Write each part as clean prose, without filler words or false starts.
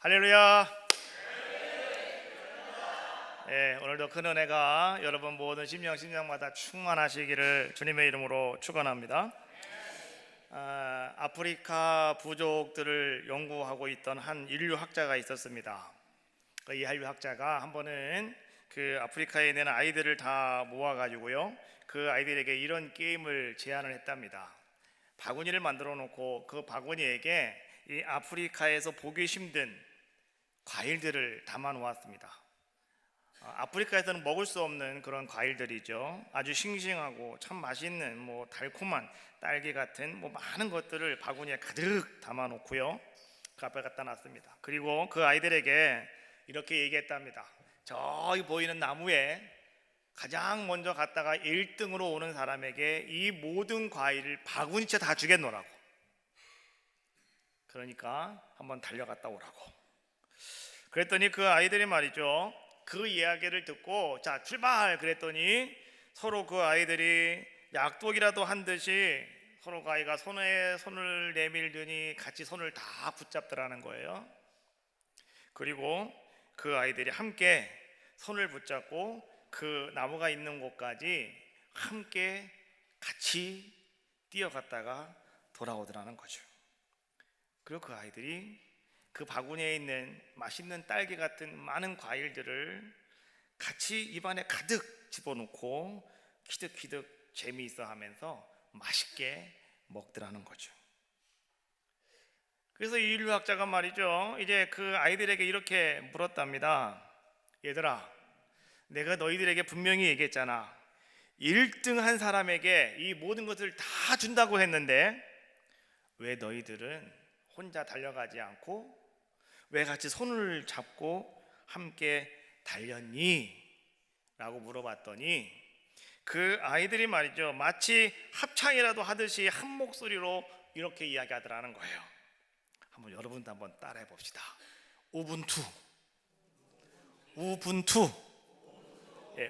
할렐루야. 오늘도 큰 은혜가 여러분 모든 심령마다 충만하시기를 주님의 이름으로 축원합니다. 아프리카 부족들을 연구하고 있던 한 인류학자가 있었습니다. 이 인류학자가 한 번은 그 아프리카에 있는 아이들을 다 모아가지고요, 그 아이들에게 이런 게임을 제안을 했답니다. 바구니를 만들어 놓고 그 바구니에게 이 아프리카에서 보기 힘든 과일들을 담아 놓았습니다. 아프리카에서는 먹을 수 없는 그런 과일들이죠. 아주 싱싱하고 참 맛있는 달콤한 딸기 같은 많은 것들을 바구니에 가득 담아 놓고요, 그 앞에 갖다 놨습니다. 그리고 그 아이들에게 이렇게 얘기했답니다. 저기 보이는 나무에 가장 먼저 갔다가 1등으로 오는 사람에게 이 모든 과일을 바구니째 다 주겠노라고. 그러니까 한번 달려갔다 오라고. 그랬더니 그 아이들이 말이죠, 그 이야기를 듣고 자 출발 그랬더니 서로 그 아이들이 약속이라도 한 듯이 서로 그 아이가 손에 손을 내밀더니 같이 손을 다 붙잡더라는 거예요. 그리고 그 아이들이 함께 손을 붙잡고 그 나무가 있는 곳까지 함께 같이 뛰어갔다가 돌아오더라는 거죠. 그리고 그 아이들이 그 바구니에 있는 맛있는 딸기 같은 많은 과일들을 같이 입안에 가득 집어넣고 키득키득 재미있어 하면서 맛있게 먹더라는 거죠. 그래서 이 인류학자가 말이죠, 이제 그 아이들에게 이렇게 물었답니다. 얘들아, 내가 너희들에게 분명히 얘기했잖아. 1등 한 사람에게 이 모든 것을 다 준다고 했는데 왜 너희들은 혼자 달려가지 않고 왜 같이 손을 잡고 함께 달렸니? 라고 물어봤더니 그 아이들이 말이죠, 마치 합창이라도 하듯이 한 목소리로 이렇게 이야기하더라는 거예요. 한번 여러분도 한번 따라해 봅시다. 우분투, 우분투,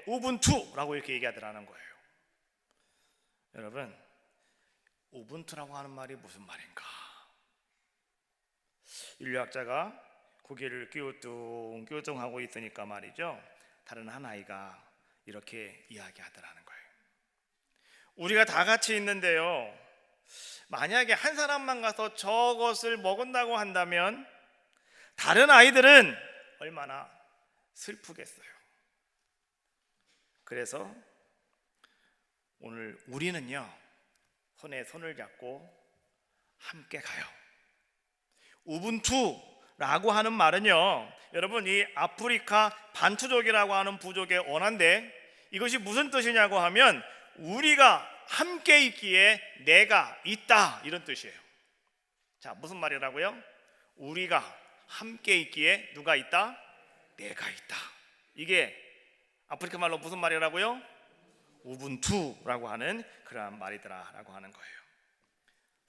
우분투라고 이렇게 얘기하더라는 거예요. 여러분, 우분투라고 하는 말이 무슨 말인가? 인류학자가 고개를 끼우뚱끼우뚱하고 있으니까 말이죠, 다른 한 아이가 이렇게 이야기하더라는 거예요. 우리가 다 같이 있는데요, 만약에 한 사람만 가서 저것을 먹은다고 한다면 다른 아이들은 얼마나 슬프겠어요. 그래서 오늘 우리는요, 손에 손을 잡고 함께 가요. 우분투라고 하는 말은요, 여러분 이 아프리카 반투족이라고 하는 부족의 언어인데 이것이 무슨 뜻이냐고 하면 우리가 함께 있기에 내가 있다, 이런 뜻이에요. 자, 무슨 말이라고요? 우리가 함께 있기에 누가 있다? 내가 있다. 이게 아프리카 말로 무슨 말이라고요? 우분투라고 하는 그러한 말이더라라고 하는 거예요.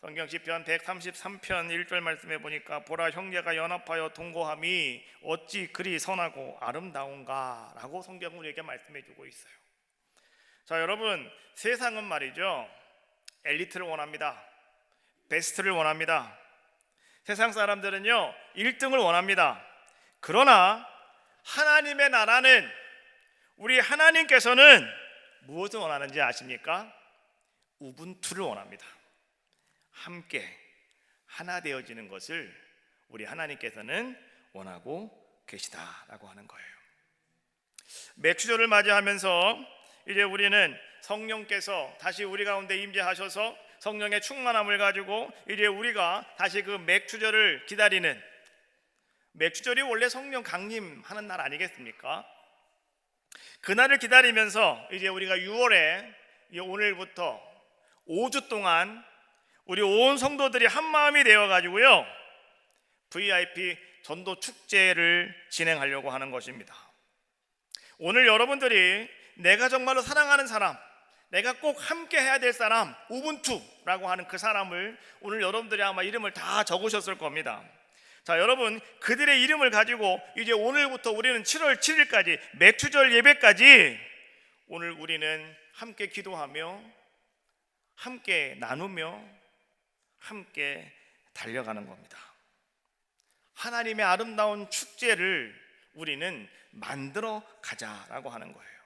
성경 시편 133편 1절 말씀해 보니까 보라, 형제가 연합하여 동거함이 어찌 그리 선하고 아름다운가 라고 성경은 우리에게 말씀해 주고 있어요. 자, 여러분, 세상은 말이죠, 엘리트를 원합니다. 베스트를 원합니다. 세상 사람들은요 1등을 원합니다. 그러나 하나님의 나라는, 우리 하나님께서는 무엇을 원하는지 아십니까? 우분투를 원합니다. 함께 하나 되어지는 것을 우리 하나님께서는 원하고 계시다라고 하는 거예요. 맥주절을 맞이하면서 이제 우리는 성령께서 다시 우리 가운데 임재하셔서 성령의 충만함을 가지고 이제 우리가 다시 그 맥주절을 기다리는, 맥주절이 원래 성령 강림하는 날 아니겠습니까? 그날을 기다리면서 이제 우리가 6월에 오늘부터 5주 동안 우리 온 성도들이 한 마음이 되어 가지고요, VIP 전도 축제를 진행하려고 하는 것입니다. 오늘 여러분들이 내가 정말로 사랑하는 사람, 내가 꼭 함께 해야 될 사람, 우분투라고 하는 그 사람을 오늘 여러분들이 아마 이름을 다 적으셨을 겁니다. 자, 여러분, 그들의 이름을 가지고 이제 오늘부터 우리는 7월 7일까지 맥주절 예배까지 오늘 우리는 함께 기도하며 함께 나누며 함께 달려가는 겁니다. 하나님의 아름다운 축제를 우리는 만들어 가자라고 하는 거예요.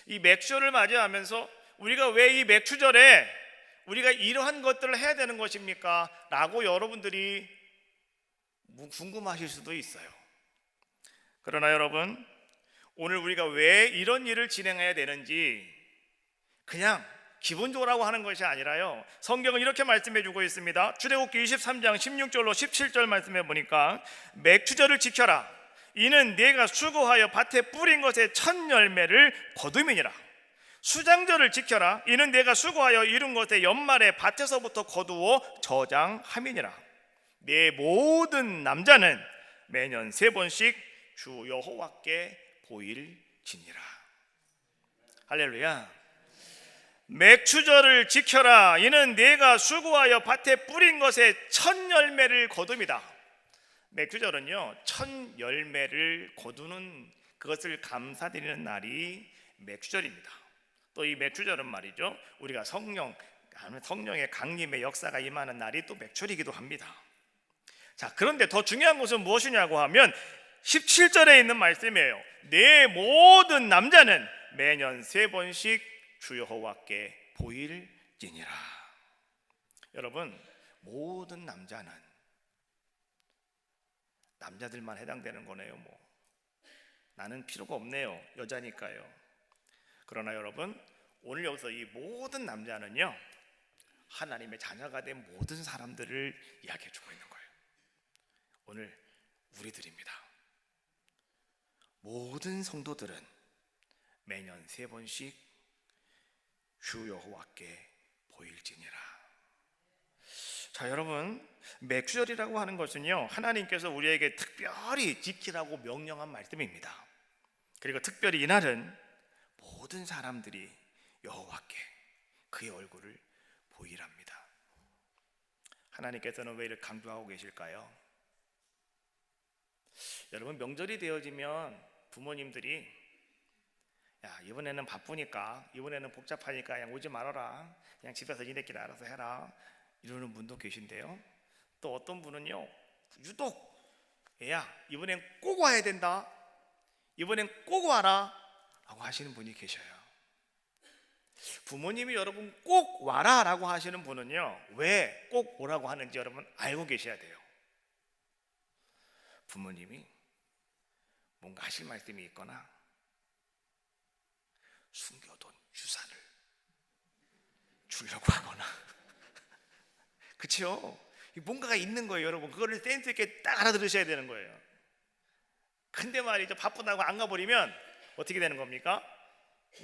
이 맥주절을 맞이하면서 우리가 왜 이 맥주절에 우리가 이러한 것들을 해야 되는 것입니까? 라고 여러분들이 궁금하실 수도 있어요. 그러나 여러분, 오늘 우리가 왜 이런 일을 진행해야 되는지 그냥 기본적으로 하는 것이 아니라요, 성경은 이렇게 말씀해 주고 있습니다. 출애굽기 23장 16절로 17절 말씀해 보니까 맥주절을 지켜라. 이는 네가 수고하여 밭에 뿌린 것의 첫 열매를 거둠이니라. 수장절을 지켜라. 이는 네가 수고하여 이룬 것의 연말에 밭에서부터 거두어 저장함이니라. 네 모든 남자는 매년 3번씩 주 여호와께 보일지니라. 할렐루야. 맥주절을 지켜라. 이는 네가 수고하여 밭에 뿌린 것의 첫 열매를 거둠이다. 맥주절은요, 첫 열매를 거두는 그것을 감사드리는 날이 맥주절입니다. 또 이 맥주절은 말이죠, 우리가 성령의 강림의 역사가 임하는 날이 또 맥주절이기도 합니다. 자, 그런데 더 중요한 것은 무엇이냐고 하면 17절에 있는 말씀이에요. 내 모든 남자는 매년 3번씩 주 여호와께 보일지니라. 여러분, 모든 남자는 남자들만 해당되는 거네요. 나는 필요가 없네요. 여자니까요. 그러나 여러분, 오늘 여기서 이 모든 남자는요, 하나님의 자녀가 된 모든 사람들을 이야기해 주고 있는 거예요. 오늘 우리들입니다. 모든 성도들은 매년 3번씩 주 여호와께 보일지니라. 자, 여러분, 맥주절이라고 하는 것은요, 하나님께서 우리에게 특별히 지키라고 명령한 말씀입니다. 그리고 특별히 이날은 모든 사람들이 여호와께 그의 얼굴을 보이랍니다. 하나님께서는 왜 이렇게 강조하고 계실까요? 여러분, 명절이 되어지면 부모님들이 야, 이번에는 바쁘니까, 이번에는 복잡하니까 그냥 오지 말아라, 그냥 집에서 니네끼리 알아서 해라, 이러는 분도 계신데요, 또 어떤 분은요, 유독 얘야 이번엔 꼭 와야 된다, 이번엔 꼭 와라 라고 하시는 분이 계셔요. 부모님이 여러분 꼭 와라 라고 하시는 분은요, 왜 꼭 오라고 하는지 여러분 알고 계셔야 돼요. 부모님이 뭔가 하실 말씀이 있거나 숨겨둔 유산을 주려고 하거나 그렇죠? 뭔가가 있는 거예요. 여러분, 그거를 센스 있게 딱 알아들으셔야 되는 거예요. 근데 말이죠, 바쁘다고 안 가버리면 어떻게 되는 겁니까?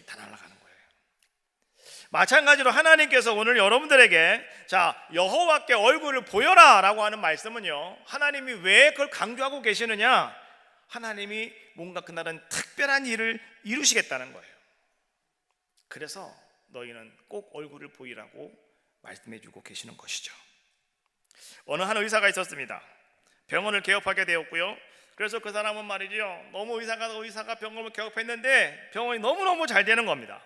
다 날아가는 거예요. 마찬가지로 하나님께서 오늘 여러분들에게 자, 여호와께 얼굴을 보여라 라고 하는 말씀은요, 하나님이 왜 그걸 강조하고 계시느냐, 하나님이 뭔가 그날은 특별한 일을 이루시겠다는 거예요. 그래서 너희는 꼭 얼굴을 보이라고 말씀해 주고 계시는 것이죠. 어느 한 의사가 있었습니다. 병원을 개업하게 되었고요. 그래서 그 사람은 말이죠, 너무 의사가 병원을 개업했는데 병원이 너무너무 잘 되는 겁니다.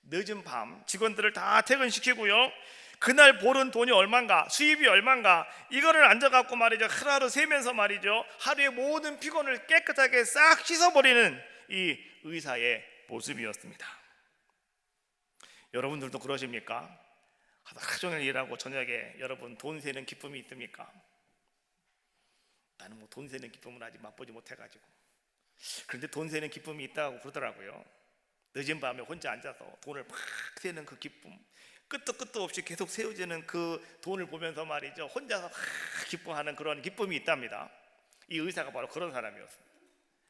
늦은 밤 직원들을 다 퇴근시키고요, 그날 벌은 돈이 얼만가, 수입이 얼만가, 이거를 앉아갖고 말이죠, 하루하루 세면서 말이죠, 하루의 모든 피곤을 깨끗하게 싹 씻어버리는 이 의사의 모습이었습니다. 여러분들도 그러십니까? 하루 종일 일하고 저녁에 여러분 돈 세는 기쁨이 있습니까? 나는 돈 세는 기쁨을 아직 맛보지 못해가지고, 그런데 돈 세는 기쁨이 있다고 그러더라고요. 늦은 밤에 혼자 앉아서 돈을 막 세는 그 기쁨, 끝도 없이 계속 세워지는 그 돈을 보면서 말이죠, 혼자서 막 기뻐하는 그런 기쁨이 있답니다. 이 의사가 바로 그런 사람이었습니다.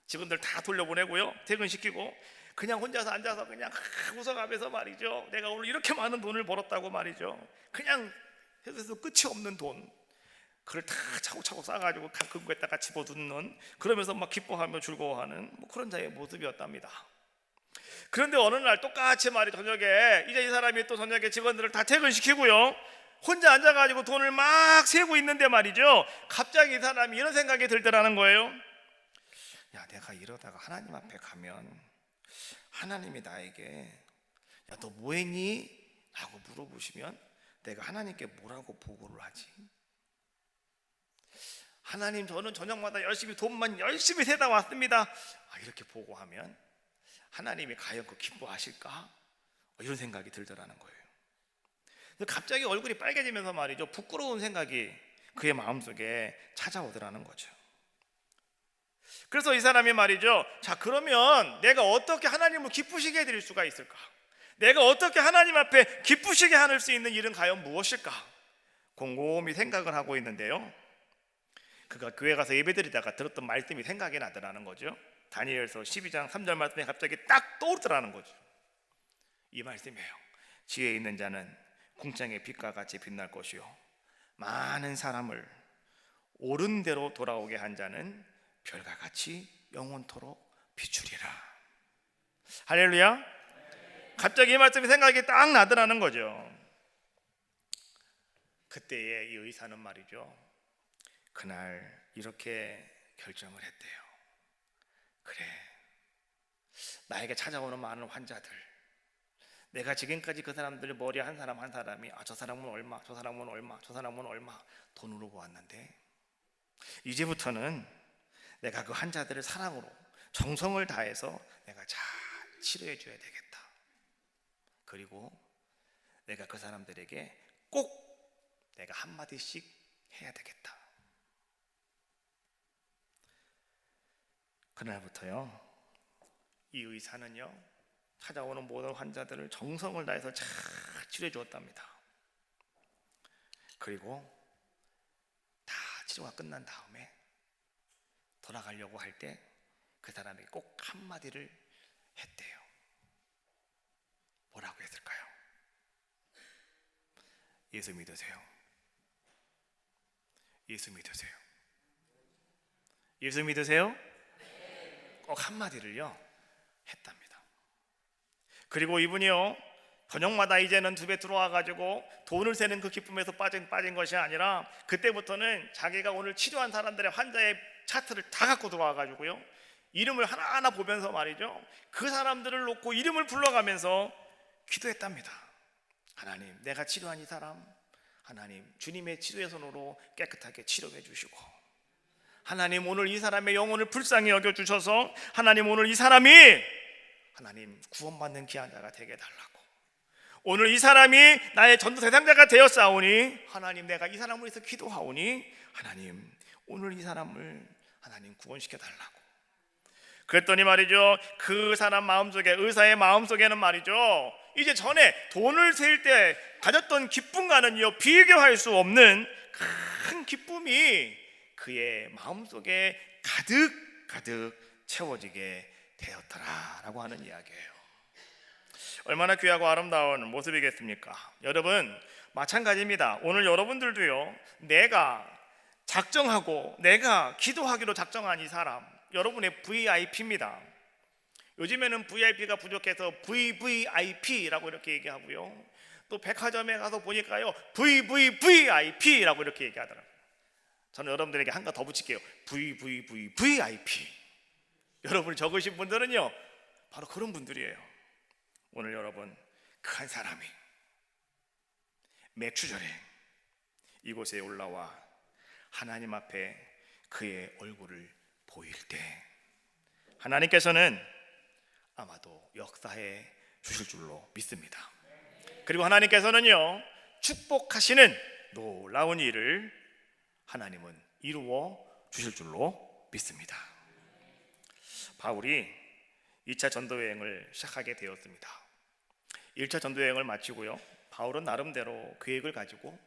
직원들 다 돌려보내고요, 퇴근시키고 그냥 혼자서 앉아서 그냥 웃어가면서 말이죠, 내가 오늘 이렇게 많은 돈을 벌었다고 말이죠, 그냥 해서 끝이 없는 돈, 그걸 다 차곡차곡 쌓아가지고 금고에다가 집어넣는, 그러면서 막 기뻐하며 즐거워하는 그런 자의 모습이었답니다. 그런데 어느 날 똑같이 말이죠, 저녁에 이제 이 사람이 또 저녁에 직원들을 다 퇴근시키고요, 혼자 앉아가지고 돈을 막 세고 있는데 말이죠, 갑자기 이 사람이 이런 생각이 들더라는 거예요. 야, 내가 이러다가 하나님 앞에 가면 하나님이 나에게 야, 너 뭐했니? 라고 물어보시면 내가 하나님께 뭐라고 보고를 하지? 하나님 저는 저녁마다 돈만 열심히 세다 왔습니다. 이렇게 보고하면 하나님이 과연 그 기뻐하실까? 이런 생각이 들더라는 거예요. 갑자기 얼굴이 빨개지면서 말이죠, 부끄러운 생각이 그의 마음속에 찾아오더라는 거죠. 그래서 이 사람이 말이죠, 자 그러면 내가 어떻게 하나님을 기쁘시게 해드릴 수가 있을까? 내가 어떻게 하나님 앞에 기쁘시게 할 수 있는 일은 과연 무엇일까? 곰곰이 생각을 하고 있는데요, 그가 교회 가서 예배드리다가 들었던 말씀이 생각이 나더라는 거죠. 다니엘서 12장 3절 말씀이 갑자기 딱 떠오르더라는 거죠. 이 말씀이에요. 지혜 있는 자는 궁창의 빛과 같이 빛날 것이요 많은 사람을 옳은 대로 돌아오게 한 자는 별과 같이 영원토록 비추리라. 할렐루야. 갑자기 이 말씀이 생각이 딱 나더라는 거죠. 그때의 이 의사는 말이죠, 그날 이렇게 결정을 했대요. 그래, 나에게 찾아오는 많은 환자들, 내가 지금까지 그 사람들 머리 한 사람 한 사람이 저 사람은 얼마, 저 사람은 얼마, 저 사람은 얼마 돈으로 보았는데 이제부터는 내가 그 환자들을 사랑으로 정성을 다해서 내가 잘 치료해 줘야 되겠다. 그리고 내가 그 사람들에게 꼭 내가 한마디씩 해야 되겠다. 그날부터요, 이 의사는요 찾아오는 모든 환자들을 정성을 다해서 잘 치료해 주었답니다. 그리고 다 치료가 끝난 다음에 돌아가려고 할 때 그 사람에게 꼭 한마디를 했대요. 뭐라고 했을까요? 예수 믿으세요. 예수 믿으세요. 예수 믿으세요? 꼭 한마디를요 했답니다. 그리고 이분이요 저녁마다 이제는 집에 들어와가지고 돈을 세는 그 기쁨에서 빠진 것이 아니라 그때부터는 자기가 오늘 치료한 사람들의 환자의 차트를 다 갖고 들어와가지고요 이름을 하나하나 보면서 말이죠, 그 사람들을 놓고 이름을 불러가면서 기도했답니다. 하나님, 내가 치료한 이 사람 하나님 주님의 치료의 손으로 깨끗하게 치료해 주시고, 하나님 오늘 이 사람의 영혼을 불쌍히 여겨주셔서 하나님 오늘 이 사람이 하나님 구원받는 귀한 자가 되게 해달라고, 오늘 이 사람이 나의 전도 대상자가 되었사오니 하나님 내가 이 사람을 위해서 기도하오니 하나님 오늘 이 사람을 하나님 구원시켜 달라고. 그랬더니 말이죠, 그 사람 마음속에, 의사의 마음속에는 말이죠, 이제 전에 돈을 세일 때 가졌던 기쁨과는요 비교할 수 없는 큰 기쁨이 그의 마음속에 가득 채워지게 되었더라라고 하는 이야기예요. 얼마나 귀하고 아름다운 모습이겠습니까? 여러분 마찬가지입니다. 오늘 여러분들도요 내가 작정하고 내가 기도하기로 작정한 이 사람 여러분의 VIP입니다. 요즘에는 VIP가 부족해서 VVIP라고 이렇게 얘기하고요, 또 백화점에 가서 보니까요 VVVIP라고 이렇게 얘기하더라고요. 저는 여러분들에게 한 가 더 붙일게요. VVVVIP. 여러분이 적으신 분들은요 바로 그런 분들이에요. 오늘 여러분 그 한 사람이 맥주절에 이곳에 올라와 하나님 앞에 그의 얼굴을 보일 때 하나님께서는 아마도 역사해 주실 줄로 믿습니다. 그리고 하나님께서는요 축복하시는 놀라운 일을 하나님은 이루어 주실 줄로 믿습니다. 바울이 2차 전도여행을 시작하게 되었습니다. 1차 전도여행을 마치고요 바울은 나름대로 계획을 가지고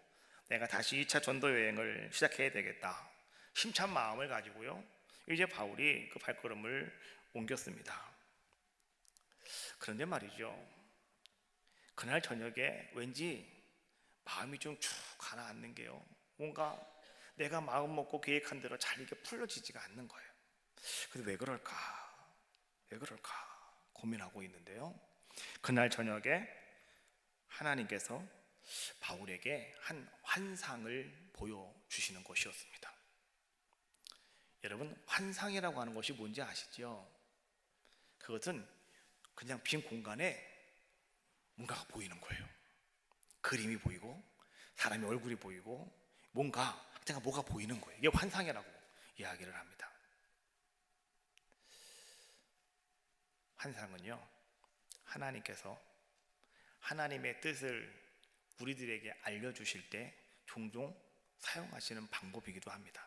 내가 다시 2차 전도여행을 시작해야 되겠다 힘찬 마음을 가지고요 이제 바울이 그 발걸음을 옮겼습니다. 그런데 말이죠, 그날 저녁에 왠지 마음이 좀 쭉 가라앉는 게요 뭔가 내가 마음 먹고 계획한 대로 잘 이게 풀려지지가 않는 거예요. 그래서 왜 그럴까 고민하고 있는데요, 그날 저녁에 하나님께서 바울에게 한 환상을 보여주시는 것이었습니다. 여러분 환상이라고 하는 것이 뭔지 아시죠? 그것은 그냥 빈 공간에 뭔가가 보이는 거예요. 그림이 보이고 사람의 얼굴이 보이고 뭔가 겉에가 뭐가 보이는 거예요. 이게 환상이라고 이야기를 합니다. 환상은요, 하나님께서 하나님의 뜻을 우리들에게 알려주실 때 종종 사용하시는 방법이기도 합니다.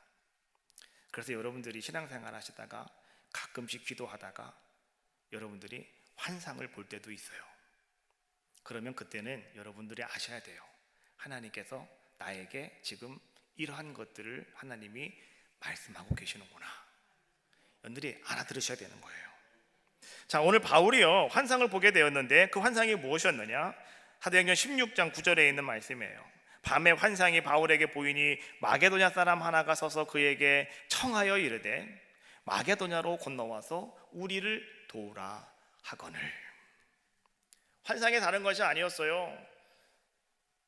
그래서 여러분들이 신앙생활 하시다가 가끔씩 기도하다가 여러분들이 환상을 볼 때도 있어요. 그러면 그때는 여러분들이 아셔야 돼요. 하나님께서 나에게 지금 이러한 것들을 하나님이 말씀하고 계시는구나. 여러분들이 알아들으셔야 되는 거예요. 자, 오늘 바울이요, 환상을 보게 되었는데 그 환상이 무엇이었느냐? 사도행전 16장 9절에 있는 말씀이에요. 밤에 환상이 바울에게 보이니 마게도냐 사람 하나가 서서 그에게 청하여 이르되 마게도냐로 건너와서 우리를 도우라 하거늘. 환상이 다른 것이 아니었어요.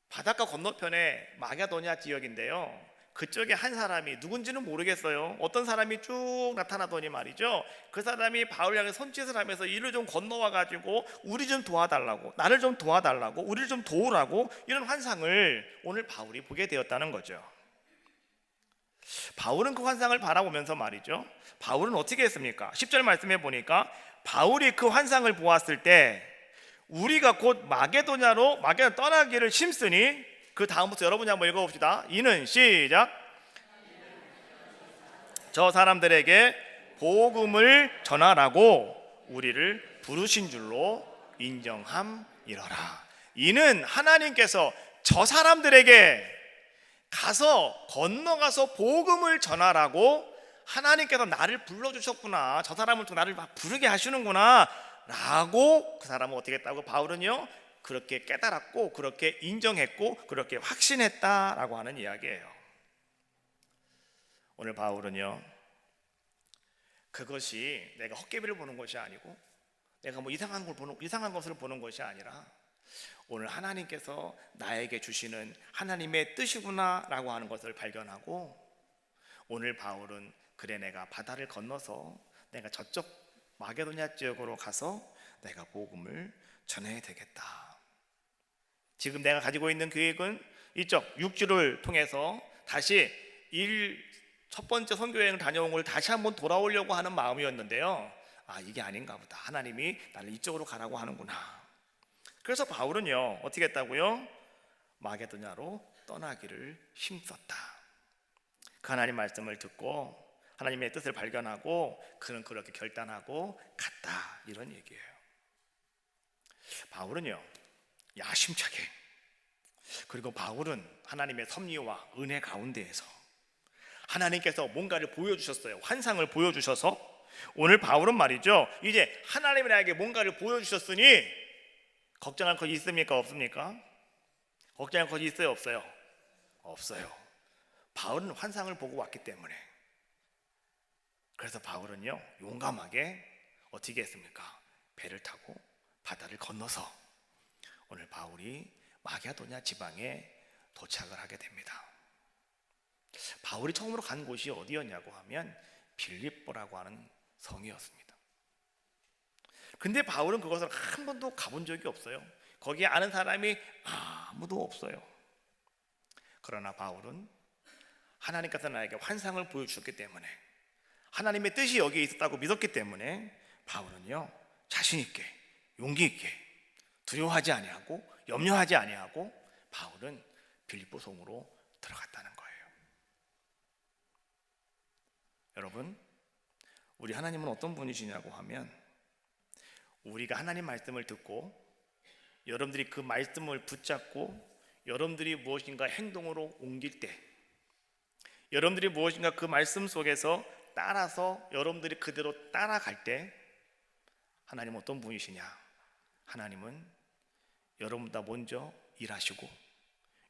바닷가 건너편에 마게도냐 지역인데요, 그쪽에 한 사람이 누군지는 모르겠어요. 어떤 사람이 쭉 나타나더니 말이죠, 그 사람이 바울 향해 손짓을 하면서 이를 좀 건너와 가지고 우리 좀 도와달라고, 나를 좀 도와달라고, 우리를 좀 도우라고, 이런 환상을 오늘 바울이 보게 되었다는 거죠. 바울은 그 환상을 바라보면서 말이죠, 바울은 어떻게 했습니까? 10절 말씀해 보니까 바울이 그 환상을 보았을 때 우리가 곧 마게도냐로 떠나기를 심쓰니, 그 다음부터 여러분이 한번 읽어봅시다. 이는 시작. 저 사람들에게 복음을 전하라고 우리를 부르신 줄로 인정함이러라. 이는 하나님께서 저 사람들에게 건너가서 복음을 전하라고 하나님께서 나를 불러주셨구나, 저 사람을 또 나를 부르게 하시는구나 라고 그 사람은 어떻게 했다고? 바울은요, 그렇게 깨달았고 그렇게 인정했고 그렇게 확신했다라고 하는 이야기예요. 오늘 바울은요, 그것이 내가 헛개비를 보는 것이 아니고 내가 뭐 이상한 것을 보는 것이 아니라 오늘 하나님께서 나에게 주시는 하나님의 뜻이구나라고 하는 것을 발견하고, 오늘 바울은 그래, 내가 바다를 건너서 내가 저쪽 마게도냐 지역으로 가서 내가 복음을 전해야 되겠다. 지금 내가 가지고 있는 계획은 이쪽 6주를 통해서 다시 첫 번째 선교여행을 다녀온 걸 다시 한번 돌아오려고 하는 마음이었는데요, 이게 아닌가 보다, 하나님이 나를 이쪽으로 가라고 하는구나. 그래서 바울은요, 어떻게 했다고요? 마게도냐로 떠나기를 힘썼다. 그 하나님 말씀을 듣고 하나님의 뜻을 발견하고 그는 그렇게 결단하고 갔다, 이런 얘기예요. 바울은요, 야심차게, 그리고 바울은 하나님의 섭리와 은혜 가운데에서 하나님께서 뭔가를 보여주셨어요. 환상을 보여주셔서 오늘 바울은 말이죠, 이제 하나님이 나에게 뭔가를 보여주셨으니 걱정할 것이 있습니까? 없습니까? 걱정할 것이 있어요? 없어요? 없어요. 바울은 환상을 보고 왔기 때문에. 그래서 바울은요, 용감하게 어떻게 했습니까? 배를 타고 바다를 건너서 오늘 바울이 마게도냐 지방에 도착을 하게 됩니다. 바울이 처음으로 간 곳이 어디였냐고 하면 빌립보라고 하는 성이었습니다. 근데 바울은 그것을 한 번도 가본 적이 없어요. 거기에 아는 사람이 아무도 없어요. 그러나 바울은 하나님께서 나에게 환상을 보여주셨기 때문에, 하나님의 뜻이 여기에 있었다고 믿었기 때문에 바울은요, 자신 있게, 용기 있게, 두려워하지 아니하고 염려하지 아니하고 바울은 빌립보 성으로 들어갔다는 거예요. 여러분, 우리 하나님은 어떤 분이시냐고 하면, 우리가 하나님 말씀을 듣고 여러분들이 그 말씀을 붙잡고 여러분들이 무엇인가 행동으로 옮길 때, 여러분들이 무엇인가 그 말씀 속에서 따라서 여러분들이 그대로 따라갈 때, 하나님은 어떤 분이시냐? 하나님은 여러분보다 먼저 일하시고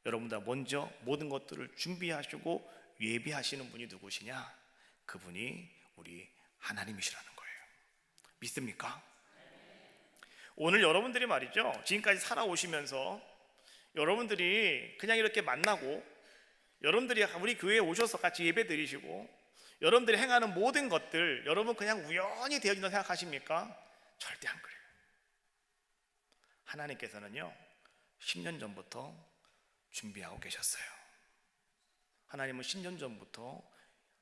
여러분보다 먼저 모든 것들을 준비하시고 예비하시는 분이 누구시냐? 그분이 우리 하나님이시라는 거예요. 믿습니까? 오늘 여러분들이 말이죠, 지금까지 살아오시면서 여러분들이 그냥 이렇게 만나고 여러분들이 우리 교회에 오셔서 같이 예배 드리시고 여러분들이 행하는 모든 것들 여러분 그냥 우연히 되어진다고 생각하십니까? 절대 안 그래요. 하나님께서는요, 10년 전부터 준비하고 계셨어요. 하나님은 10년 전부터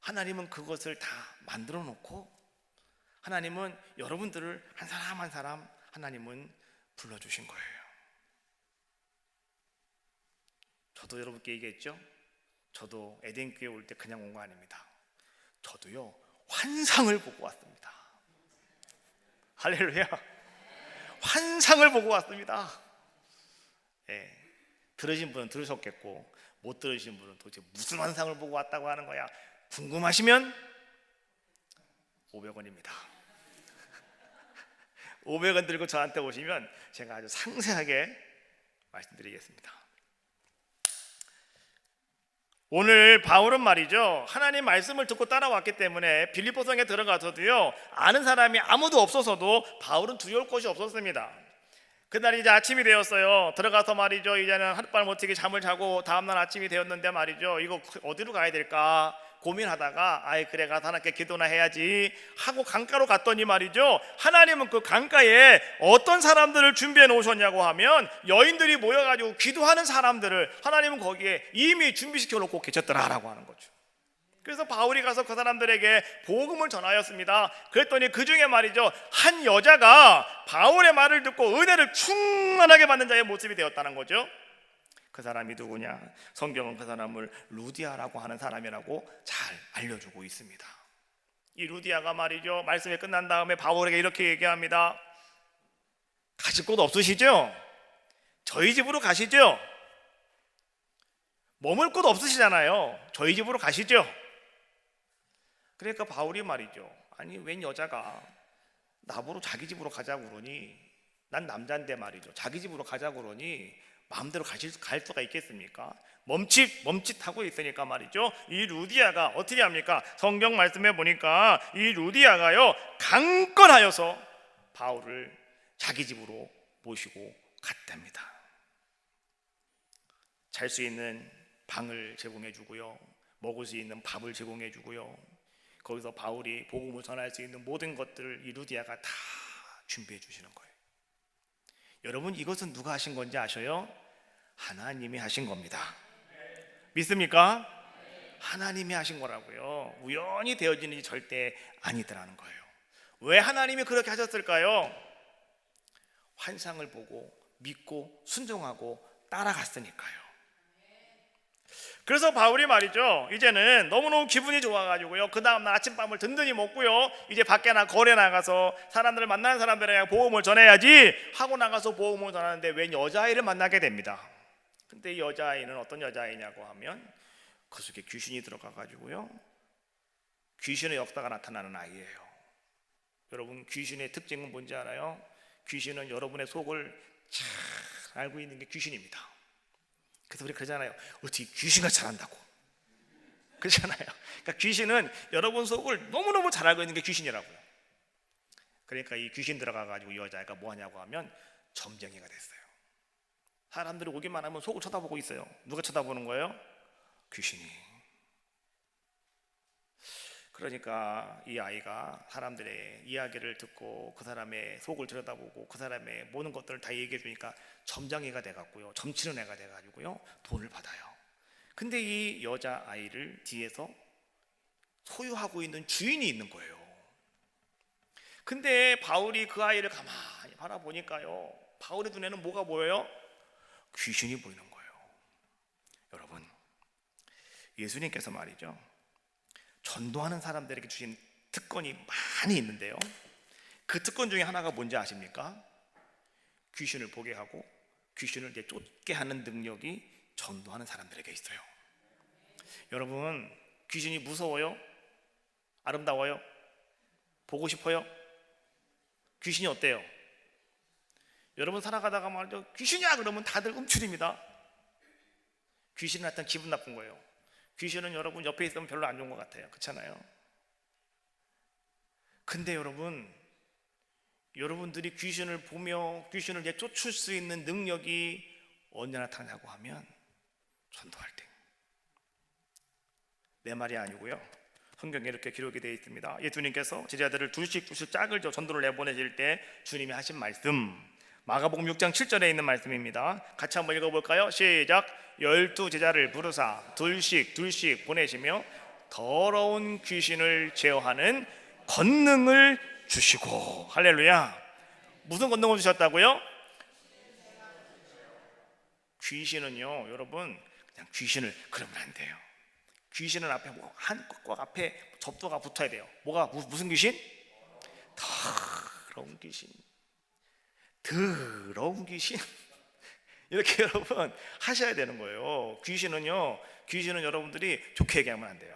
하나님은 그것을 다 만들어 놓고 하나님은 여러분들을 한 사람 한 사람 하나님은 불러주신 거예요. 저도 여러분께 얘기했죠. 저도 에덴교회 올 때 그냥 온 거 아닙니다. 저도요 환상을 보고 왔습니다. 할렐루야. 환상을 보고 왔습니다. 예, 들으신 분은 들으셨겠고 못 들으신 분은 도대체 무슨 환상을 보고 왔다고 하는 거야 궁금하시면 500원입니다 500원 들고 저한테 오시면 제가 아주 상세하게 말씀드리겠습니다. 오늘 바울은 말이죠, 하나님 말씀을 듣고 따라왔기 때문에 빌립보 성에 들어가서도요 아는 사람이 아무도 없어서도 바울은 두려울 것이 없었습니다. 그날 이제 아침이 되었어요. 들어가서 말이죠, 이제는 하룻밤 못지게 잠을 자고 다음날 아침이 되었는데 말이죠, 이거 어디로 가야 될까 고민하다가 아이 그래 가서 하나님께 기도나 해야지 하고 강가로 갔더니 말이죠, 하나님은 그 강가에 어떤 사람들을 준비해 놓으셨냐고 하면 여인들이 모여가지고 기도하는 사람들을 하나님은 거기에 이미 준비시켜 놓고 계셨더라라고 하는 거죠. 그래서 바울이 가서 그 사람들에게 복음을 전하였습니다. 그랬더니 그 중에 말이죠, 한 여자가 바울의 말을 듣고 은혜를 충만하게 받는 자의 모습이 되었다는 거죠. 그 사람이 누구냐? 성경은 그 사람을 루디아라고 하는 사람이라고 잘 알려주고 있습니다. 이 루디아가 말이죠, 말씀이 끝난 다음에 바울에게 이렇게 얘기합니다. 가실 곳 없으시죠? 저희 집으로 가시죠. 머물 곳 없으시잖아요. 저희 집으로 가시죠. 그러니까 바울이 말이죠, 아니 웬 여자가 나보러 자기 집으로 가자고 그러니, 난 남자인데 말이죠, 자기 집으로 가자고 그러니 마음대로 갈 수가 있겠습니까? 멈칫하고 있으니까 말이죠, 이 루디아가 어떻게 합니까? 성경 말씀에 보니까 이 루디아가요 강권하여서 바울을 자기 집으로 모시고 갔답니다. 잘 수 있는 방을 제공해 주고요, 먹을 수 있는 밥을 제공해 주고요, 거기서 바울이 복음을 전할 수 있는 모든 것들을 이 루디아가 다 준비해 주시는 거예요. 여러분, 이것은 누가 하신 건지 아셔요? 하나님이 하신 겁니다. 믿습니까? 하나님이 하신 거라고요. 우연히 되어지는 일이 절대 아니더라는 거예요. 왜 하나님이 그렇게 하셨을까요? 환상을 보고 믿고 순종하고 따라갔으니까요. 그래서 바울이 말이죠, 이제는 너무너무 기분이 좋아가지고요, 그 다음날 아침밥을 든든히 먹고요, 이제 밖에나 거리에 나가서 사람들을 만나는 사람들에게 복음을 전해야지 하고 나가서 복음을 전하는데 웬 여자아이를 만나게 됩니다. 근데 이 여자아이는 어떤 여자아이냐고 하면 그 속에 귀신이 들어가가지고요, 귀신의 역사가 나타나는 아이예요. 여러분, 귀신의 특징은 뭔지 알아요? 귀신은 여러분의 속을 잘 알고 있는 게 귀신입니다. 그래서 우리 그러잖아요, 어떻게 귀신같이 잘한다고 그러잖아요. 그러니까 귀신은 여러분 속을 너무너무 잘 알고 있는 게 귀신이라고요. 그러니까 이 귀신 들어가가지고 이 여자애가 뭐 하냐고 하면 점쟁이가 됐어요. 사람들이 오기만 하면 속을 쳐다보고 있어요. 누가 쳐다보는 거예요? 귀신이. 그러니까 이 아이가 사람들의 이야기를 듣고 그 사람의 속을 들여다보고 그 사람의 모든 것들을 다 얘기해 주니까 점쟁이가 돼갖고요, 점치는 애가 돼가지고요 돈을 받아요. 근데 이 여자아이를 뒤에서 소유하고 있는 주인이 있는 거예요. 근데 바울이 그 아이를 가만히 바라보니까요, 바울의 눈에는 뭐가 보여요? 귀신이 보이는 거예요. 여러분, 예수님께서 말이죠, 전도하는 사람들에게 주신 특권이 많이 있는데요, 그 특권 중에 하나가 뭔지 아십니까? 귀신을 보게 하고 귀신을 이제 쫓게 하는 능력이 전도하는 사람들에게 있어요. 여러분, 귀신이 무서워요? 아름다워요? 보고 싶어요? 귀신이 어때요? 여러분 살아가다가 말이죠, 귀신이야 그러면 다들 움츠립니다. 귀신은 나타나면 기분 나쁜 거예요. 귀신은 여러분 옆에 있으면 별로 안 좋은 것 같아요. 그렇잖아요. 근데 여러분들이 귀신을 보며 귀신을 이제 쫓을 수 있는 능력이 언제 나타나냐고 하면 전도할 때. 내 말이 아니고요, 성경에 이렇게 기록이 되어 있습니다. 예수님께서 제자들을 둘씩 짝을 져 전도를 내보내실 때 주님이 하신 말씀, 마가복음 6장 7절에 있는 말씀입니다. 같이 한번 읽어볼까요? 시작. 12 제자를 부르사 둘씩 보내시며 더러운 귀신을 제어하는 권능을 주시고. 할렐루야. 무슨 권능을 주셨다고요? 귀신은요, 여러분, 그냥 귀신을 그러면 안 돼요. 귀신은 앞에 꼭 앞에 접두가 붙어야 돼요. 무슨 귀신? 더러운 귀신. 더러운 귀신. 이렇게 여러분 하셔야 되는 거예요. 귀신은 여러분들이 좋게 얘기하면 안 돼요.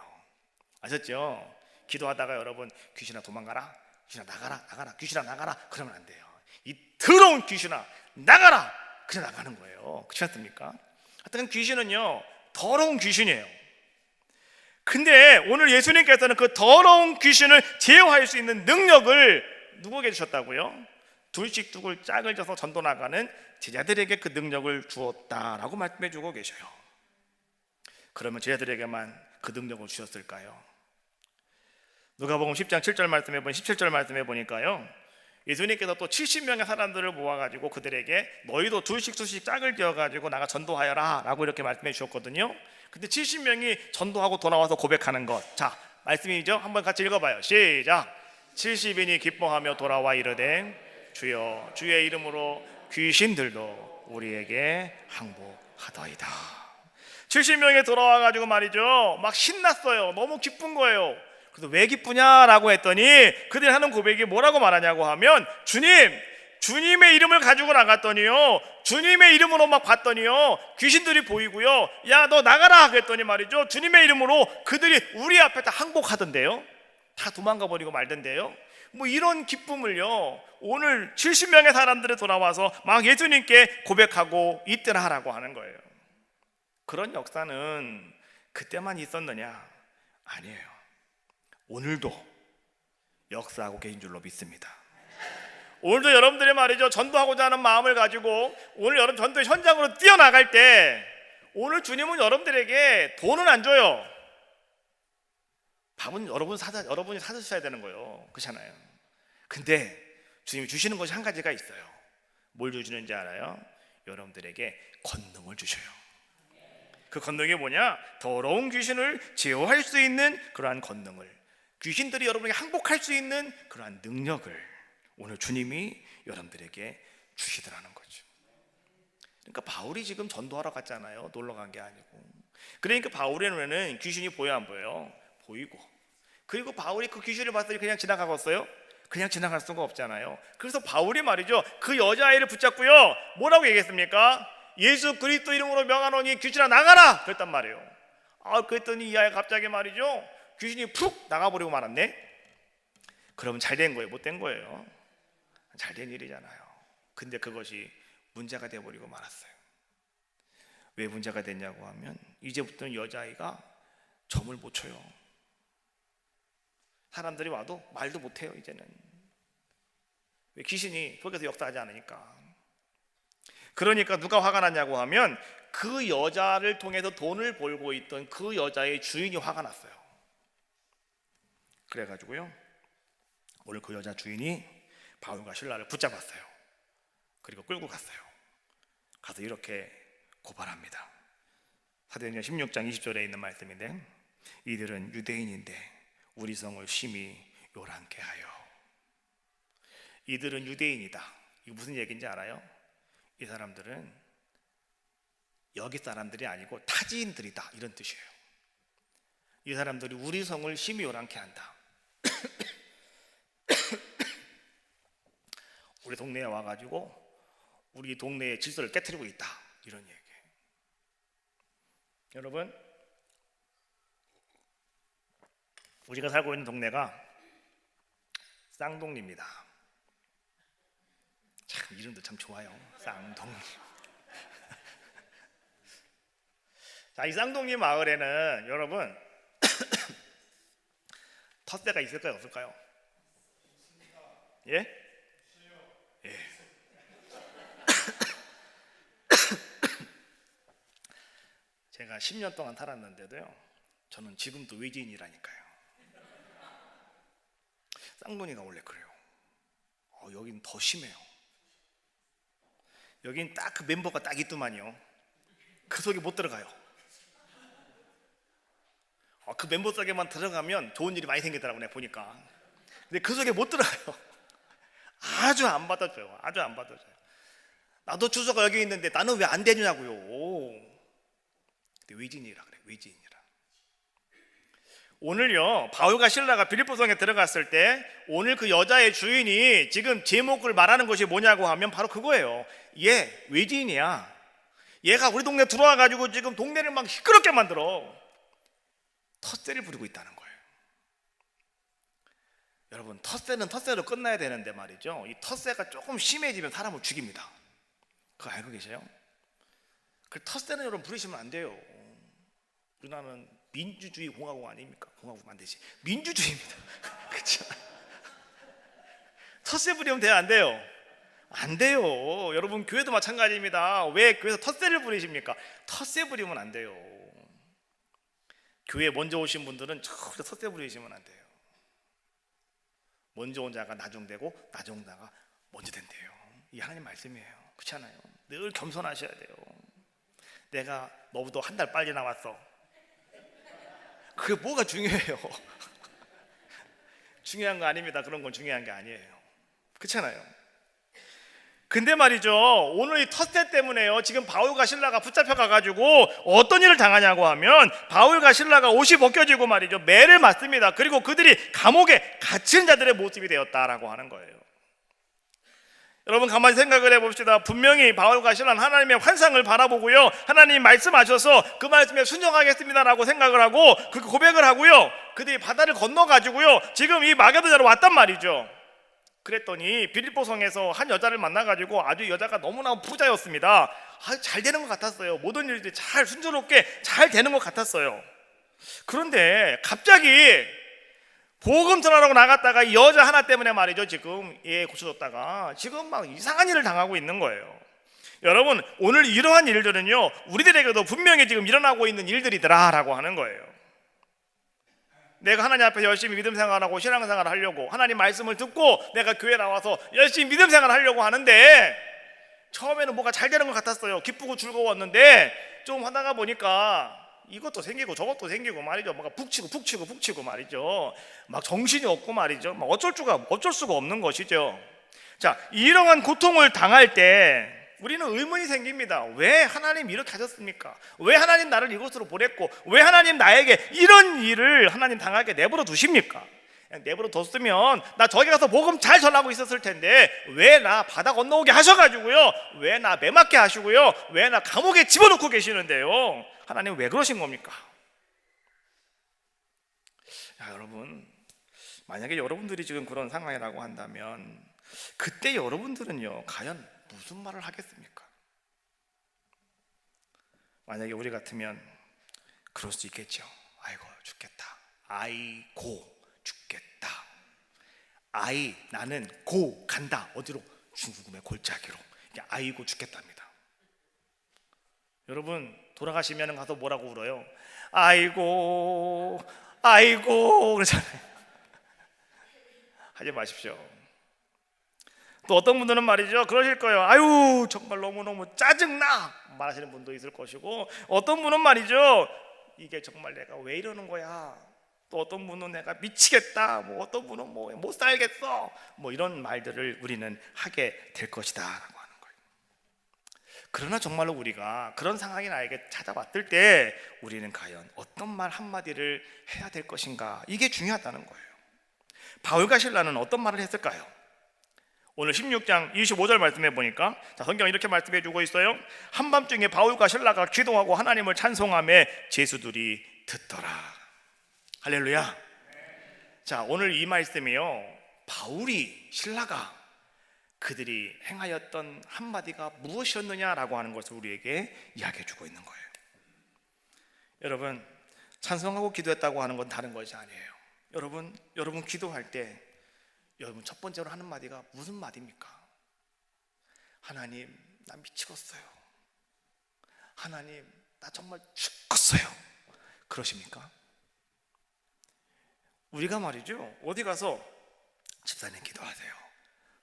아셨죠? 기도하다가 여러분 귀신아 도망가라, 귀신아 나가라, 귀신아 나가라 그러면 안 돼요. 이 더러운 귀신아 나가라, 그냥 나가는 거예요. 그렇지 않습니까? 하여튼 귀신은요 더러운 귀신이에요. 근데 오늘 예수님께서는 그 더러운 귀신을 제어할 수 있는 능력을 누구에게 주셨다고요? 둘씩 짝을 져서 전도 나가는 제자들에게 그 능력을 주었다라고 말씀해 주고 계셔요. 그러면 제자들에게만 그 능력을 주셨을까요? 누가복음 10장 7절 말씀해 보니 17절 말씀해 보니까요, 예수님께서 또 70명의 사람들을 모아가지고 그들에게 너희도 둘씩 짝을 지어가지고 나가 전도하여라 라고 이렇게 말씀해 주셨거든요. 근데 70명이 전도하고 돌아와서 고백하는 것, 자 말씀이죠. 한번 같이 읽어봐요. 시작. 70인이 기뻐하며 돌아와 이르되 주여 주의 이름으로 귀신들도 우리에게 항복하더이다. 70명이 돌아와가지고 말이죠, 막 신났어요. 너무 기쁜 거예요. 그래서 왜 기쁘냐라고 했더니 그들이 하는 고백이 뭐라고 말하냐고 하면, 주님의 이름을 가지고 나갔더니요, 주님의 이름으로 막 봤더니요 귀신들이 보이고요, 야 너 나가라 그랬더니 말이죠, 주님의 이름으로 그들이 우리 앞에 다 항복하던데요. 다 도망가 버리고 말던데요. 뭐 이런 기쁨을요 오늘 70명의 사람들이 돌아와서 막 예수님께 고백하고 있더라 하라고 하는 거예요. 그런 역사는 그때만 있었느냐? 아니에요. 오늘도 역사하고 계신 줄로 믿습니다. 오늘도 여러분들이 말이죠 전도하고자 하는 마음을 가지고 오늘 여러분 전도의 현장으로 뛰어나갈 때, 오늘 주님은 여러분들에게 돈은 안 줘요. 밥은 여러분이 사드셔야 되는 거예요. 그렇잖아요. 근데 주님이 주시는 것이 한 가지가 있어요. 뭘 주시는지 알아요? 여러분들에게 권능을 주셔요. 그 권능이 뭐냐? 더러운 귀신을 제어할 수 있는 그러한 권능을, 귀신들이 여러분에게 항복할 수 있는 그러한 능력을 오늘 주님이 여러분들에게 주시더라는 거죠. 그러니까 바울이 지금 전도하러 갔잖아요. 놀러 간 게 아니고. 그러니까 바울의 눈에는 귀신이 보여 안 보여요? 보이고. 그리고 바울이 그 귀신을 봤더니 그냥 지나가겠어요? 그냥 지나갈 수가 없잖아요. 그래서 바울이 말이죠 그 여자아이를 붙잡고요 뭐라고 얘기했습니까? 예수 그리스도 이름으로 명하노니 귀신아 나가라 그랬단 말이에요. 그랬더니 이 아이가 갑자기 말이죠 귀신이 푹 나가버리고 말았네. 그러면 잘 된 거예요? 못 된 거예요? 잘 된 일이잖아요. 근데 그것이 문제가 돼버리고 말았어요. 왜 문제가 됐냐고 하면, 이제부터는 여자아이가 점을 못 쳐요. 사람들이 와도 말도 못해요. 이제는 왜? 귀신이 거기서 역사하지 않으니까. 그러니까 누가 화가 났냐고 하면, 그 여자를 통해서 돈을 벌고 있던 그 여자의 주인이 화가 났어요. 그래가지고요 오늘 그 여자 주인이 바울과 실라를 붙잡았어요. 그리고 끌고 갔어요. 가서 이렇게 고발합니다. 사도행전 16장 20절에 있는 말씀인데, 이들은 유대인인데 우리 성을 심히 요란케 하여. 이들은 유대인이다. 이거 무슨 얘기인지 알아요? 이 사람들은 여기 사람들이 아니고 타지인들이다, 이런 뜻이에요. 이 사람들이 우리 성을 심히 요란케 한다. 우리 동네에 와가지고 우리 동네의 질서를 깨트리고 있다, 이런 얘기예요. 여러분, 우리가 살고 있는 동네가 쌍동리입니다. 참 이름도 참 좋아요. 쌍동리. 자, 이 쌍동리 마을에는 여러분 텃세가 있을까요, 없을까요? 예? 예. 제가 10년 동안 살았는데도요 저는 지금도 외지인이라니까요. 쌍둥이가 원래 그래요. 여기는 더 심해요. 여긴 딱 그 멤버가 딱 있더만요. 그 속에 못 들어가요. 그 멤버 속에만 들어가면 좋은 일이 많이 생기더라고 내가 보니까. 근데 그 속에 못 들어가요. 아주 안 받아줘요. 아주 안 받아줘요. 나도 주소가 여기 있는데 나는 왜 안 되냐고요. 외지인이라 그래. 외지인이라. 오늘요 바울과 실라가 빌립보성에 들어갔을 때 오늘 그 여자의 주인이 지금 제목을 말하는 것이 뭐냐고 하면 바로 그거예요. 얘 외지인이야. 얘가 우리 동네 들어와 가지고 지금 동네를 막 시끄럽게 만들어. 텃세를 부리고 있다는 거예요. 여러분, 텃세는 텃세로 끝나야 되는데 말이죠, 이 텃세가 조금 심해지면 사람을 죽입니다. 그거 알고 계세요? 그 텃세는 여러분 부리시면 안 돼요. 우리나라는 민주주의 공화국 아닙니까? 공화국 만드시 민주주의입니다. 그렇죠? 텃세 부리면 돼요, 안 돼요? 안 돼요. 여러분, 교회도 마찬가지입니다. 왜 교회에서 텃세를 부리십니까? 텃세 부리면 안 돼요. 교회 먼저 오신 분들은 절대 텃세 부리시면 안 돼요. 먼저 온 자가 나중되고 나중 자가 먼저 된대요. 이 하나님 말씀이에요. 그렇지 않아요? 늘 겸손하셔야 돼요. 내가 너보다 한 달 빨리 나왔어. 그게 뭐가 중요해요? 중요한 거 아닙니다. 그런 건 중요한 게 아니에요. 그렇잖아요. 근데 말이죠, 오늘 이 텃세 때문에요 지금 바울과 실라가 붙잡혀 가가지고 어떤 일을 당하냐고 하면 바울과 실라가 옷이 벗겨지고 말이죠 매를 맞습니다. 그리고 그들이 감옥에 갇힌 자들의 모습이 되었다라고 하는 거예요. 여러분, 가만히 생각을 해봅시다. 분명히 바울과 실라는 하나님의 환상을 바라보고요, 하나님 말씀하셔서 그 말씀에 순종하겠습니다라고 생각을 하고 그 고백을 하고요, 그들이 바다를 건너가지고요 지금 이 마게도냐로 왔단 말이죠. 그랬더니 빌립보성에서 한 여자를 만나가지고 아주 여자가 너무나 부자였습니다. 잘 되는 것 같았어요. 모든 일들이 잘 순조롭게 잘 되는 것 같았어요. 그런데 갑자기 복음 전하라고 나갔다가 이 여자 하나 때문에 말이죠 지금 고쳐졌다가 지금 막 이상한 일을 당하고 있는 거예요. 여러분, 오늘 이러한 일들은요 우리들에게도 분명히 지금 일어나고 있는 일들이더라라고 하는 거예요. 내가 하나님 앞에 열심히 믿음 생활하고 신앙생활을 하려고 하나님 말씀을 듣고 내가 교회 나와서 열심히 믿음 생활을 하려고 하는데 처음에는 뭐가 잘 되는 것 같았어요. 기쁘고 즐거웠는데 좀 하다가 보니까 이것도 생기고 저것도 생기고 말이죠. 뭐가 북치고 말이죠. 막 정신이 없고 말이죠. 막 어쩔 수가 없는 것이죠. 자, 이러한 고통을 당할 때 우리는 의문이 생깁니다. 왜 하나님 이렇게 하셨습니까? 왜 하나님 나를 이곳으로 보냈고 왜 하나님 나에게 이런 일을 하나님 당하게 내버려 두십니까? 내버려 뒀으면 나 저기 가서 복음 잘 전하고 있었을 텐데 왜 나 바다 건너오게 하셔가지고요, 왜 나 매맞게 하시고요, 왜 나 감옥에 집어넣고 계시는데요, 하나님 왜 그러신 겁니까? 여러분, 만약에 여러분들이 지금 그런 상황이라고 한다면 그때 여러분들은요 과연 무슨 말을 하겠습니까? 만약에 우리 같으면 그럴 수 있겠죠. 아이고 죽겠다. 아이고 죽겠다. 나는 고 간다. 어디로? 죽음의 골짜기로. 이게 아이고 죽겠답니다. 여러분, 돌아가시면 가서 뭐라고 울어요? 아이고 그러잖아요. 하지 마십시오. 또 어떤 분들은 말이죠 그러실 거예요. 아유 정말 너무너무 짜증나 말하시는 분도 있을 것이고, 어떤 분은 말이죠 이게 정말 내가 왜 이러는 거야. 또 어떤 분은 내가 미치겠다, 뭐 어떤 분은 뭐 못 살겠어, 뭐 이런 말들을 우리는 하게 될 것이다 라고 하는 거예요. 그러나 정말로 우리가 그런 상황이 나에게 찾아왔을 때 우리는 과연 어떤 말 한마디를 해야 될 것인가, 이게 중요하다는 거예요. 바울과 실라는 어떤 말을 했을까요? 오늘 16장 25절 말씀해 보니까 성경이 이렇게 말씀해 주고 있어요. 한밤중에 바울과 실라가 기도하고 하나님을 찬송하며 제수들이 듣더라. 할렐루야. 자, 오늘 이 말씀이요 바울이 실라가 그들이 행하였던 한마디가 무엇이었느냐라고 하는 것을 우리에게 이야기해 주고 있는 거예요. 여러분, 찬송하고 기도했다고 하는 건 다른 것이 아니에요. 여러분 기도할 때 여러분 첫 번째로 하는 마디가 무슨 말입니까? 하나님 나 미치겠어요. 하나님 나 정말 죽겠어요. 그러십니까? 우리가 말이죠 어디 가서 집사님 기도하세요,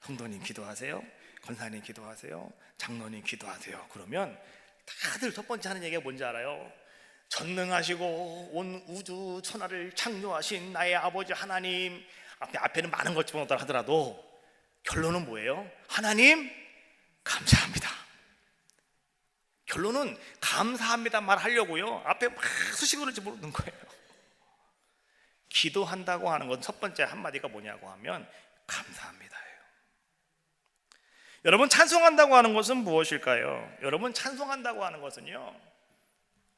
성도님 기도하세요, 권사님 기도하세요, 장로님 기도하세요. 그러면 다들 첫 번째 하는 얘기가 뭔지 알아요? 전능하시고 온 우주 천하를 창조하신 나의 아버지 하나님, 앞에는 많은 것 집어넣었다 하더라도 결론은 뭐예요? 하나님 감사합니다. 결론은 감사합니다 말 하려고요, 앞에 막 수식어를 집어넣는 거예요. 기도한다고 하는 건 첫 번째 한마디가 뭐냐고 하면 감사합니다예요. 여러분, 찬송한다고 하는 것은 무엇일까요? 여러분, 찬송한다고 하는 것은요,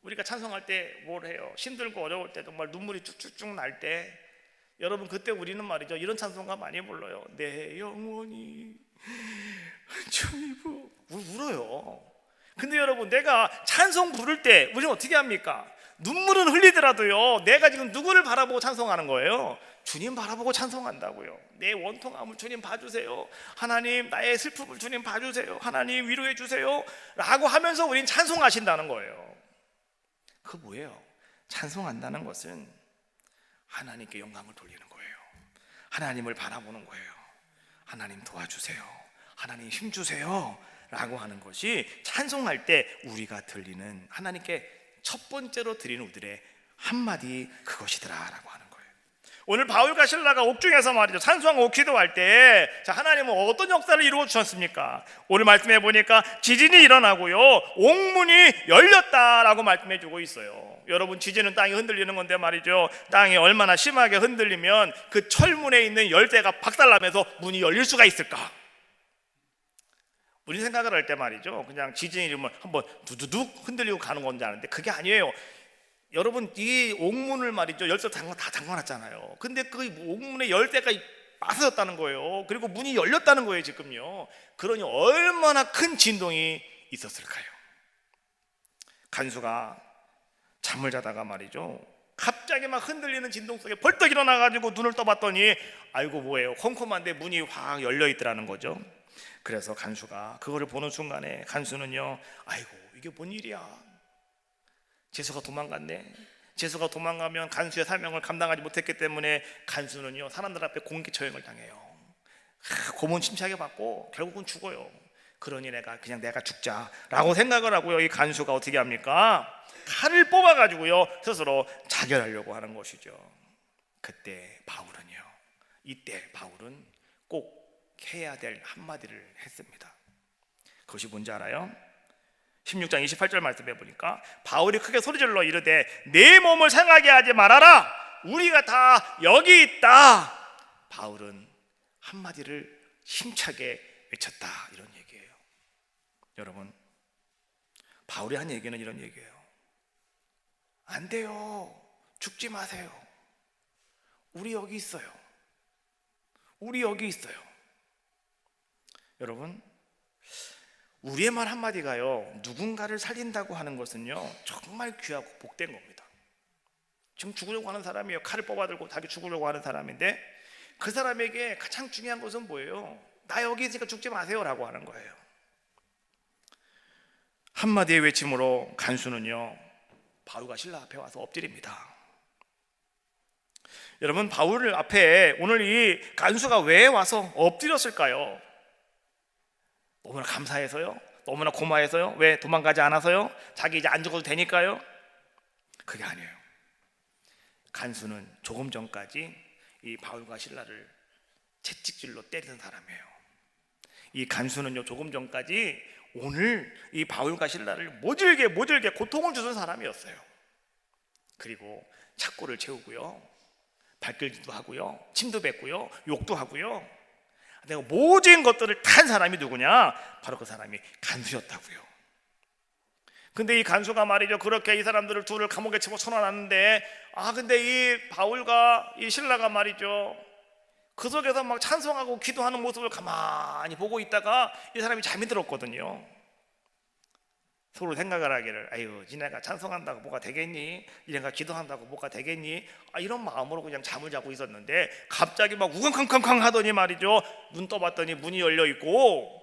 우리가 찬송할 때 뭘 해요? 힘들고 어려울 때, 정말 눈물이 쭉쭉쭉 날 때, 여러분 그때 우리는 말이죠, 이런 찬송가 많이 불러요. 내 영혼이 주이부 울어요. 근데 여러분, 내가 찬송 부를 때 우리는 어떻게 합니까? 눈물은 흘리더라도요, 내가 지금 누구를 바라보고 찬송하는 거예요? 주님 바라보고 찬송한다고요. 내 원통함을 주님 봐주세요. 하나님, 나의 슬픔을 주님 봐주세요. 하나님, 위로해 주세요 라고 하면서 우린 찬송하신다는 거예요. 그 뭐예요? 찬송한다는 것은 하나님께 영광을 돌리는 거예요. 하나님을 바라보는 거예요. 하나님 도와주세요, 하나님 힘주세요 라고 하는 것이 찬송할 때 우리가 들리는, 하나님께 첫 번째로 드리는 우리들의 한마디 그것이더라 라고 하는 거예요. 오늘 바울과 실라가 옥중에서 말이죠, 찬송하고 기도할 때, 자, 하나님은 어떤 역사를 이루어 주셨습니까? 오늘 말씀해 보니까 지진이 일어나고요, 옥문이 열렸다라고 말씀해 주고 있어요. 여러분, 지진은 땅이 흔들리는 건데 말이죠, 땅이 얼마나 심하게 흔들리면 그 철문에 있는 열쇠가 박살나면서 문이 열릴 수가 있을까? 우리 생각을 할 때 말이죠, 그냥 지진이 일으면 한번 두두둑 흔들리고 가는 건지 아는데 그게 아니에요. 여러분, 이 옥문을 말이죠, 열쇠 다 잠궈놨잖아요. 근데 그 옥문의 열쇠가 빠져졌다는 거예요. 그리고 문이 열렸다는 거예요 지금요. 그러니 얼마나 큰 진동이 있었을까요? 간수가 잠을 자다가 말이죠, 갑자기 막 흔들리는 진동 속에 벌떡 일어나가지고 눈을 떠봤더니 아이고 뭐예요, 컴컴한데 문이 확 열려있더라는 거죠. 그래서 간수가 그거를 보는 순간에 간수는요, 아이고 이게 뭔 일이야, 제수가 도망갔네. 제수가 도망가면 간수의 사명을 감당하지 못했기 때문에 간수는요, 사람들 앞에 공기처형을 당해요. 고문 침착하게 받고 결국은 죽어요. 그러니 내가 죽자라고 생각을 하고요, 이 간수가 어떻게 합니까? 칼을 뽑아가지고요 스스로 자결하려고 하는 것이죠. 이때 바울은 꼭 해야 될 한마디를 했습니다. 그것이 뭔지 알아요? 16장 28절 말씀해 보니까 바울이 크게 소리질러 이르되 내 몸을 상하게 하지 말아라, 우리가 다 여기 있다. 바울은 한마디를 힘차게 외쳤다, 이런 얘기예요. 여러분, 바울이 한 얘기는 이런 얘기예요. 안 돼요, 죽지 마세요. 우리 여기 있어요. 우리 여기 있어요. 여러분, 우리의 말 한마디가요, 누군가를 살린다고 하는 것은요 정말 귀하고 복된 겁니다. 지금 죽으려고 하는 사람이에요. 칼을 뽑아들고 자기 죽으려고 하는 사람인데, 그 사람에게 가장 중요한 것은 뭐예요? 나 여기 있으니까 죽지 마세요 라고 하는 거예요. 한마디의 외침으로 간수는요 바울과 실라 앞에 와서 엎드립니다. 여러분, 바울 앞에 오늘 이 간수가 왜 와서 엎드렸을까요? 너무나 감사해서요? 너무나 고마워서요? 왜 도망가지 않아서요? 자기 이제 안 죽어도 되니까요? 그게 아니에요. 간수는 조금 전까지 이 바울과 실라를 채찍질로 때리던 사람이에요. 이 간수는요 조금 전까지 오늘 이 바울과 실라를 모질게 고통을 주던 사람이었어요. 그리고 착고를 채우고요, 발길질도 하고요, 침도 뱉고요, 욕도 하고요, 내가 모든 것들을 다 한 사람이 누구냐? 바로 그 사람이 간수였다고요. 근데 이 간수가 말이죠, 그렇게 이 사람들을 둘을 감옥에 집어넣어놨는데, 근데 이 바울과 이 실라가 말이죠, 그 속에서 막 찬송하고 기도하는 모습을 가만히 보고 있다가 이 사람이 잠이 들었거든요. 서로 생각을 하기를, 아유, 니네가 찬송한다고 뭐가 되겠니? 니네가 기도한다고 뭐가 되겠니? 이런 마음으로 그냥 잠을 자고 있었는데, 갑자기 막 우강캉캉캉 하더니 말이죠, 눈 떠봤더니 문이 열려 있고,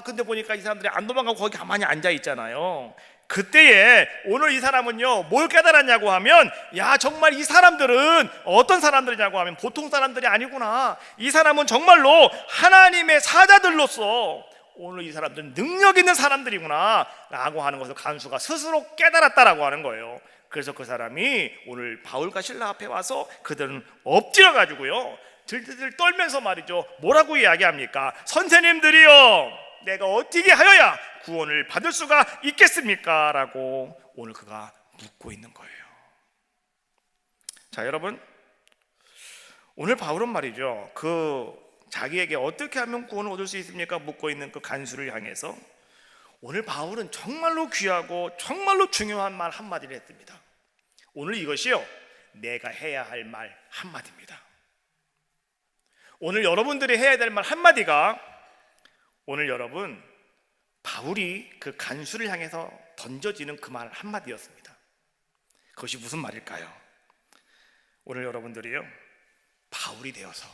근데 보니까 이 사람들이 안 도망가고 거기 가만히 앉아 있잖아요. 그때에 오늘 이 사람은요 뭘 깨달았냐고 하면, 야, 정말 이 사람들은 어떤 사람들이냐고 하면 보통 사람들이 아니구나. 이 사람은 정말로 하나님의 사자들로서 오늘 이 사람들은 능력 있는 사람들이구나 라고 하는 것을 간수가 스스로 깨달았다라고 하는 거예요. 그래서 그 사람이 오늘 바울과 실라 앞에 와서 그들은 엎드려 가지고요 들들 떨면서 말이죠, 뭐라고 이야기합니까? 선생님들이요, 내가 어떻게 하여야 구원을 받을 수가 있겠습니까? 라고 오늘 그가 묻고 있는 거예요. 자, 여러분, 오늘 바울은 말이죠, 그 자기에게 어떻게 하면 구원을 얻을 수 있습니까? 묻고 있는 그 간수를 향해서 오늘 바울은 정말로 귀하고 정말로 중요한 말 한마디를 했습니다. 오늘 이것이요, 내가 해야 할 말 한마디입니다. 오늘 여러분들이 해야 될 말 한마디가 오늘 여러분 바울이 그 간수를 향해서 던져지는 그 말 한마디였습니다. 그것이 무슨 말일까요? 오늘 여러분들이요, 바울이 되어서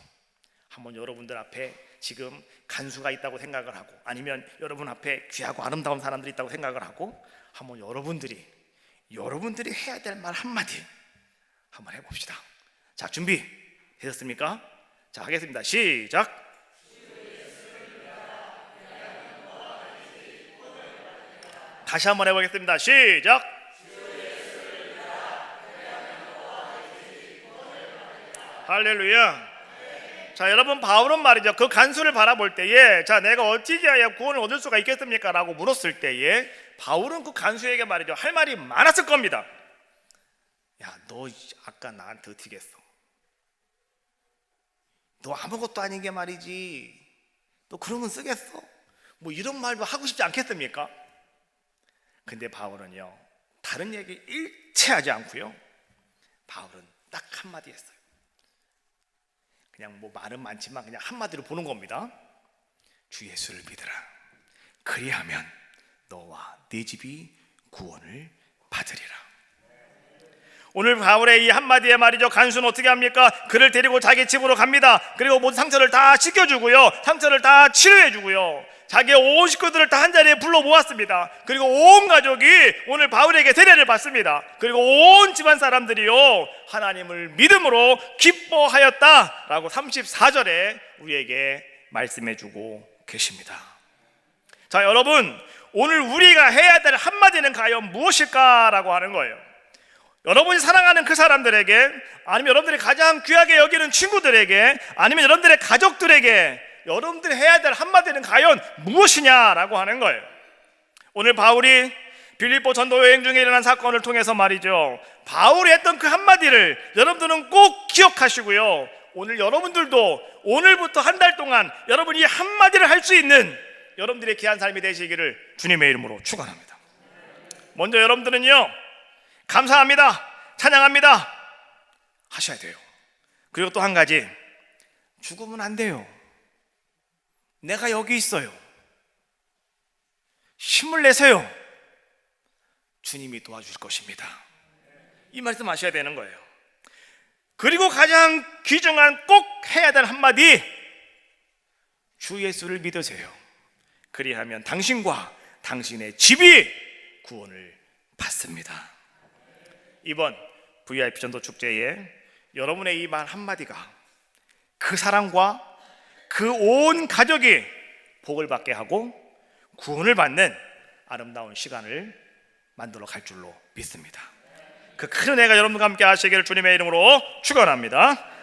한번 여러분들 앞에 지금 간수가 있다고 생각을 하고, 아니면 여러분 앞에 귀하고 아름다운 사람들이 있다고 생각을 하고, 한번 여러분들이 해야 될 말 한마디 한번 해봅시다. 자, 준비 되셨습니까? 자, 하겠습니다. 시작. 다시 한번 해보겠습니다. 시작. 할렐루야. 자, 여러분, 바울은 말이죠, 그 간수를 바라볼 때에 자, 내가 어떻게 해야 구원을 얻을 수가 있겠습니까? 라고 물었을 때에 바울은 그 간수에게 말이죠, 할 말이 많았을 겁니다. 야, 너 아까 나한테 어떻게 했어? 너 아무것도 아닌 게 말이지, 너 그러면 쓰겠어? 뭐 이런 말도 하고 싶지 않겠습니까? 근데 바울은요, 다른 얘기 일체하지 않고요, 바울은 딱 한마디 했어요. 그냥 뭐 말은 많지만 그냥 한마디로 보는 겁니다. 주 예수를 믿으라. 그리하면 너와 네 집이 구원을 받으리라. 오늘 바울의 이 한마디에 말이죠, 간수는 어떻게 합니까? 그를 데리고 자기 집으로 갑니다. 그리고 모든 상처를 다 씻겨주고요, 상처를 다 치료해주고요, 자기의 온 식구들을 다 한자리에 불러 모았습니다. 그리고 온 가족이 오늘 바울에게 세례를 받습니다. 그리고 온 집안 사람들이요, 하나님을 믿음으로 기뻐하였다라고 34절에 우리에게 말씀해주고 계십니다. 자, 여러분, 오늘 우리가 해야 될 한마디는 과연 무엇일까라고 하는 거예요. 여러분이 사랑하는 그 사람들에게, 아니면 여러분들이 가장 귀하게 여기는 친구들에게, 아니면 여러분들의 가족들에게 여러분들이 해야 될 한마디는 과연 무엇이냐라고 하는 거예요. 오늘 바울이 빌립보 전도 여행 중에 일어난 사건을 통해서 말이죠, 바울이 했던 그 한마디를 여러분들은 꼭 기억하시고요, 오늘 여러분들도 오늘부터 한 달 동안 여러분이 한마디를 할 수 있는 여러분들의 귀한 삶이 되시기를 주님의 이름으로 축원합니다. 먼저 여러분들은요, 감사합니다, 찬양합니다 하셔야 돼요. 그리고 또 한 가지, 죽으면 안 돼요. 내가 여기 있어요. 힘을 내세요. 주님이 도와주실 것입니다. 이 말씀 하셔야 되는 거예요. 그리고 가장 귀중한 꼭 해야 될 한마디, 주 예수를 믿으세요. 그리하면 당신과 당신의 집이 구원을 받습니다. 이번 VIP 전도 축제에 여러분의 이 말 한마디가 그 사랑과 그 온 가족이 복을 받게 하고 구원을 받는 아름다운 시간을 만들어 갈 줄로 믿습니다. 그 큰 은혜가 여러분과 함께 하시기를 주님의 이름으로 축원합니다.